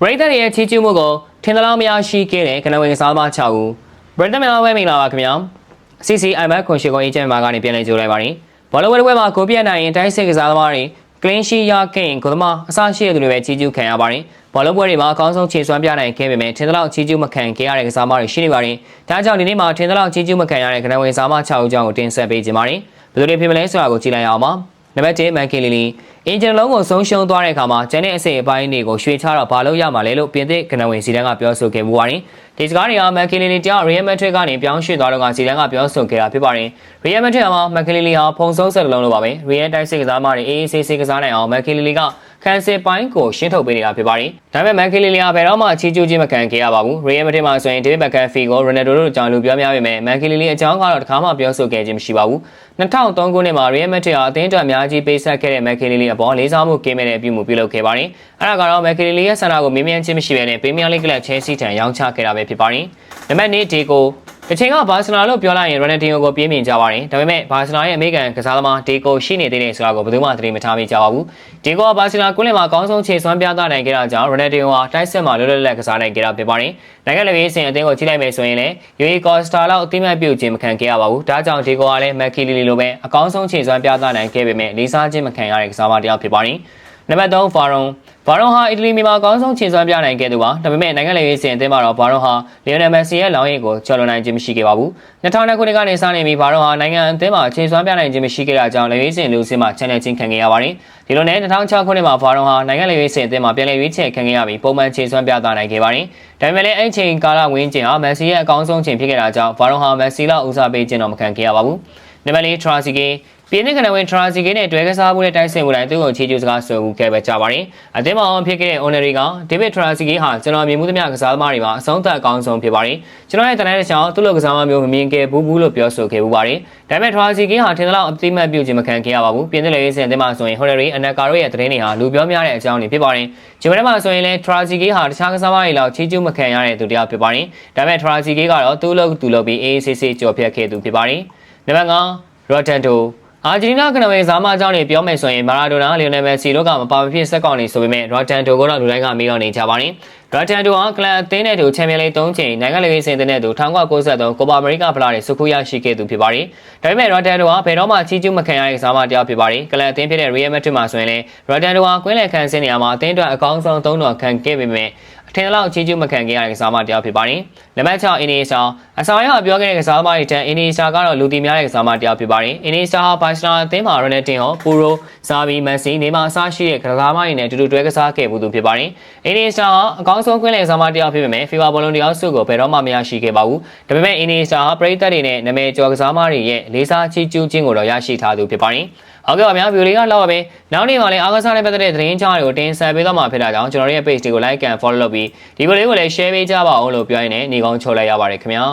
ပရိသတ်ရဲ့ချီးကျူးမှုကိုထင်သလားများရှိခဲ့တဲ့ကနဝင်စားမ6ဦးပရိသတ်များဝဲမိလာပါခင်ဗျာ CCIM ခွန်ရှိကုန်အေဂျင့်မာကနေပြန်လည်ကြိုးလိုက်ပါရင်ဘောလုံးဝဲမှာကိုပြတ်နိုင်ရင်တိုင်းစစ်ကစားသမားတွေကလင်းရှိရခဲ့ရင်ကိုသမားအစရှိတဲ့သူတွေပဲချီးကျူးခံရပါတယ်ဘောလုံးပွဲတွေမှာအကောင်းဆုံးခြေစွမ်းပြနိုင်ခဲ့ပေမဲ့ထင်သလောက်ချီးကျူးမခံခဲ့ရတဲ့ကစားသမားတွေရှိနေပါတယ်ဒါကြောင့်ဒီနေ့မှာထင်သလောက်ချီးကျူးမခံရတဲ့ကနဝင်စားမ6ဦးကြောင့်ကိုတင်ဆက်ပေးခြင်းပါတယ်ဘယ်လိုတွေဖြစ်မလဲဆိုတာကိုကြည့်လိုက်အောင်ပါနံပါတ်1မန်ကီလီလီအင်ဂျင်လုံးကိုဆုံးရှုံးသွားတဲ့အခါမှာကျန်တဲ့အစိပ်အပိုင်းတွေကိုရွှေ့ချတော့ဘာလို့ရမှာလဲလို့ပြင်သစ်ကနဝင်စီတန်းကပြောဆိုခဲ့မှုပါတယ်ဒီစကားတွေကမန်ကီလီလီတယောက်ရီယယ်မက်ဒရစ်ကနေပြောင်းရွှေ့သွားတော့ကစီတန်းကပြောဆိုခဲ့တာဖြစ်ပါတယ်ရီယယ်မက်ဒရစ်မှာမန်ကီလီလီဟာဖုံဆုံးဆက်လုံးလို့ပါပဲရီယယ်တိုက်စစ်ကစားမတွေ AACC ကစားနိုင်အောင်မန်ကီလီလီကကန်ဆယ်ပိုင်းကိုရှင်းထုတ်ပေးနေတာဖြစ်ပါတယ်ဒါပေမဲ့မန်ကီလီလီဟာဘယ်တော့မှအချီးကျူးခြင်းမခံခဲ့ရပါဘူးရီယယ်မက်ဒရစ်မှာဆိုရင်ဒေးဗစ်ဘက်ကန်ဖီကိုရိုနယ်ဒိုတို့အကြောင်းလူပြောများပေမဲ့မန်ကီလီလီအကြောင်းကတော့တခါမှပြောဆိုခဲ့ခြင်းမရှိပါဘူး2003ခုနှစ်မှာရီယယ်မက်ဒရစ်ဟာအသင်းတော်အများကြီးပေးဆက်ခဲ့တဲ့မန်ကီလီလီအပေါ်လေးစားမှုကင်းမဲ့တဲ့အပြုမှုပြုလုပ်ခဲ့ပါတယ်အဲ့ဒါကတော့မန်ကီလီလီရဲ့ဆန္ဒကိုမေးမြန်းခြင်းမရှိဘဲနဲ့ပရီးမီးယားလိဂ်ကလပ်ချဲစီထံရောင်းချခဲ့တာပဲဖြစ်ပါတယ်နံပါတ်2ဒီကိုတချိန်ကဘာစီလိုနာလို့ပြောလိုက်ရင်ရိုနယ်ဒီယိုကိုပြေးမြင်ကြပါတယ်ဒါပေမဲ့ဘာစီလိုနာရဲ့အမေရိကန်ကစားသမားဒီကိုရှိနေသေးတယ်ဆိုတာကိုဘယ်သူမှသတိမထားမိကြပါဘူးဒီကိုကဘာစီလိုနာကွင်းလယ်မှာအကောင်းဆုံးခြေစွမ်းပြသနိုင်ခဲ့တာကြောင့်ရိုနယ်ဒီယိုဟာတိုက်စစ်မှာလွတ်လပ်လပ်ကစားနိုင်ခဲ့တာဖြစ်ပါတယ်နိုင်ငံလက်ရေးစင်အသင်းကိုကြည့်လိုက်မယ်ဆိုရင်လည်းယူအီကော့စတာလောက်အသိမှတ်ပြုခြင်းမခံခဲ့ရပါဘူးဒါကြောင့်ဒီကိုကလည်းမက်ကီလီလီလိုပဲအကောင်းဆုံးခြေစွမ်းပြသနိုင်ခဲ့ပေမဲ့လေးစားခြင်းမခံရတဲ့ကစားသမားတစ်ယောက်ဖြစ်ပါတယ်နံပါတ်3ဖာရွန်ဟာအီတလီမြန်မာအကောင်းဆုံးခြေစွမ်းပြနိုင်ခဲ့သူပါဒါပေမဲ့နိုင်ငံလက်ရေးစင်အသင်းမှာတော့ဖာရွန်ဟာလီယိုနယ်မက်ဆီရဲ့လောင်းရိပ်ကိုကျော်လွန်နိုင်ခြင်းမရှိခဲ့ပါဘူး2000ခုနှစ်ကနေစနေပြီးဖာရွန်ဟာနိုင်ငံအသင်းမှာခြေစွမ်းပြနိုင်ခြင်းမရှိခဲ့တာကြောင့်လက်ရေးစင်လူစင်မှာချန်နယ်ချင်းခံခဲ့ရပါတယ်ဒီလိုနဲ့2006ခုနှစ်မှာဖာရွန်ဟာနိုင်ငံလက်ရေးစင်အသင်းမှာပြန်လည်ရွေးချယ်ခံခဲ့ရပြီးပုံမှန်ခြေစွမ်းပြသနိုင်ခဲ့ပါတယ်ဒါပေမဲ့လည်းအဲ့ချိန်ကာလဝင်းကျင်ဟာမက်ဆီရဲ့အကောင်းဆုံးချိန်ဖြစ်ခဲ့တာကြောင့်ဖာရွန်ဟာမက်ဆီလောက်ဦးစားပေးခြင်းတော့မခံခဲ့ရပါဘူးနံပါတ်4ထရာစီဂေပြင်းတဲ့ကနဝင်ထရာစီဂေနဲ့တွဲကစားမှုနဲ့တိုက်ဆင်မှုတိုင်းသူ့ကိုချီးကျူးစကားဆိုခဲ့ပဲကြပါတယ်အသင်းမှာအောင်ဖြစ်ခဲ့တဲ့ Oneri ကဒေးဗစ်ထရာစီဂေဟာကျွန်တော်မြင်မှုသမျှကစားသမားတွေမှာအဆုံးသတ်အကောင်းဆုံးဖြစ်ပါတယ်ကျွန်တော်ရဲ့တနင်္လာနေ့ချောင်းသူ့လိုကစားသမားမျိုးမမြင်ခဲ့ဘူးလို့ပြောဆိုခဲ့မှုပါတယ်ဒါပေမဲ့ထရာစီဂေဟာထင်သလောက်အသိမှတ်ပြုခြင်းမခံခဲ့ရပါဘူးပြင်းတဲ့လေရေးစင်အသင်းမှာဆိုရင် Oneri အနက်ကာတို့ရဲ့သတင်းတွေဟာလူပြောများတဲ့အကြောင်းတွေဖြစ်ပါတယ်ဂျီမန်မှာဆိုရင်လည်းထရာစီဂေဟာတခြားကစားသမားတွေလောက်ချီးကျူးမခံရတဲ့သူတစ်ယောက်ဖြစ်ပါတယ်ဒါပေမဲ့ထရာစီဂေကတော့သူ့လိုပြီး AACC ကြော်ဖြတ်ခဲ့သူဖြစ်ပါတယ်နံပါတ်5ရော့တန်တိုအာဂျင်တီးနားကနဝင်စားမအကြောင်းတွေပြောမယ်ဆိုရင်မာရာဒိုနာလီယိုနယ်မက်ဆီတို့ကမပါမဖြစ်ဆက်ကောင်နေဆိုပေမဲ့ရော့တန်တိုကတော့လူတိုင်းကမေးတော့နေကြပါတယ်ရော့တန်တိုဟာကလပ်အသင်းနဲ့တူချန်ပီယံလိဂ်3ချိန်နိုင်ငံလက်ရေးစင်တဲ့နဲ့တူ1993ကိုပါအမေရိကဖလားတွေစုခုရရှိခဲ့သူဖြစ်ပါတယ်ဒါပေမဲ့ရော့တန်တိုဟာဘယ်တော့မှချီးကျူးမခံရတဲ့ကစားမတစ်ယောက်ဖြစ်ပါတယ်ကလပ်အသင်းဖြစ်တဲ့ရီယယ်မက်ဒရစ်မှာဆိုရင်လည်းရော့တန်တိုဟာကွင်းလယ်ခန်းစင်းနေရာမှာအသင်းအတွက်အကောင်းဆုံး3တော်ခံခဲ့ပေမဲ့အထင်လောက်ချီးကျူးမခံခဲ့ရတဲ့ကစားမတစ်ယောက်ဖြစ်ပါတယ်နံပါတ်6အင်နီစာအဆောင်ရပြောခဲ့တဲ့ကစားသမားတွေတန်းအင်နီစာကတော့လူတီများတဲ့ကစားသမားတစ်ယောက်ဖြစ်ပါတယ်အင်နီစာဟာဘာစီလိုနာအသင်းမှာရိုနယ်တင်ဟောပူရိုဇာဘီမန်စီနေမှာအစားရှိတဲ့ကစားသမားတွေနဲ့အတူတူတွဲကစားခဲ့မှုသူဖြစ်ပါတယ်အင်နီစာဟာအကောင်းဆုံးခွင့်လယ်ကစားသမားတစ်ယောက်ဖြစ်ပေမဲ့ဖီဖာဘောလုံးတစ်ယောက်စုကိုဘယ်တော့မှမရရှိခဲ့ပါဘူးဒါပေမဲ့အင်နီစာဟာပရိသတ်တွေနဲ့နာမည်ကျော်ကစားသမားတွေရဲ့လေးစားချီးကျူးခြင်းကိုတော့ရရှိထားသူဖြစ်ပါတယ်ဟုတ်ကဲ့ပါဗျာဗီဒီယိုလေးကလောက်ပါပဲနောက်နေ့မှာလည်းအားကစားနဲ့ပတ်သက်တဲ့သတင်းကြားတွေကိုတင်ဆက်ပေးသွားမှာဖြစ်တာကြောင့်ကျွန်တော်တို့ရဲ့ page တွေကို like and follow လုပ်ပြီးဒီဗီဒီယိုလေးကိုလည်း share ပေးကြပါအောင်လို့ပြောရင်းနဲ့ညီကောင်းချုပ်လိုက်ရပါတယ်ခင်ဗျာ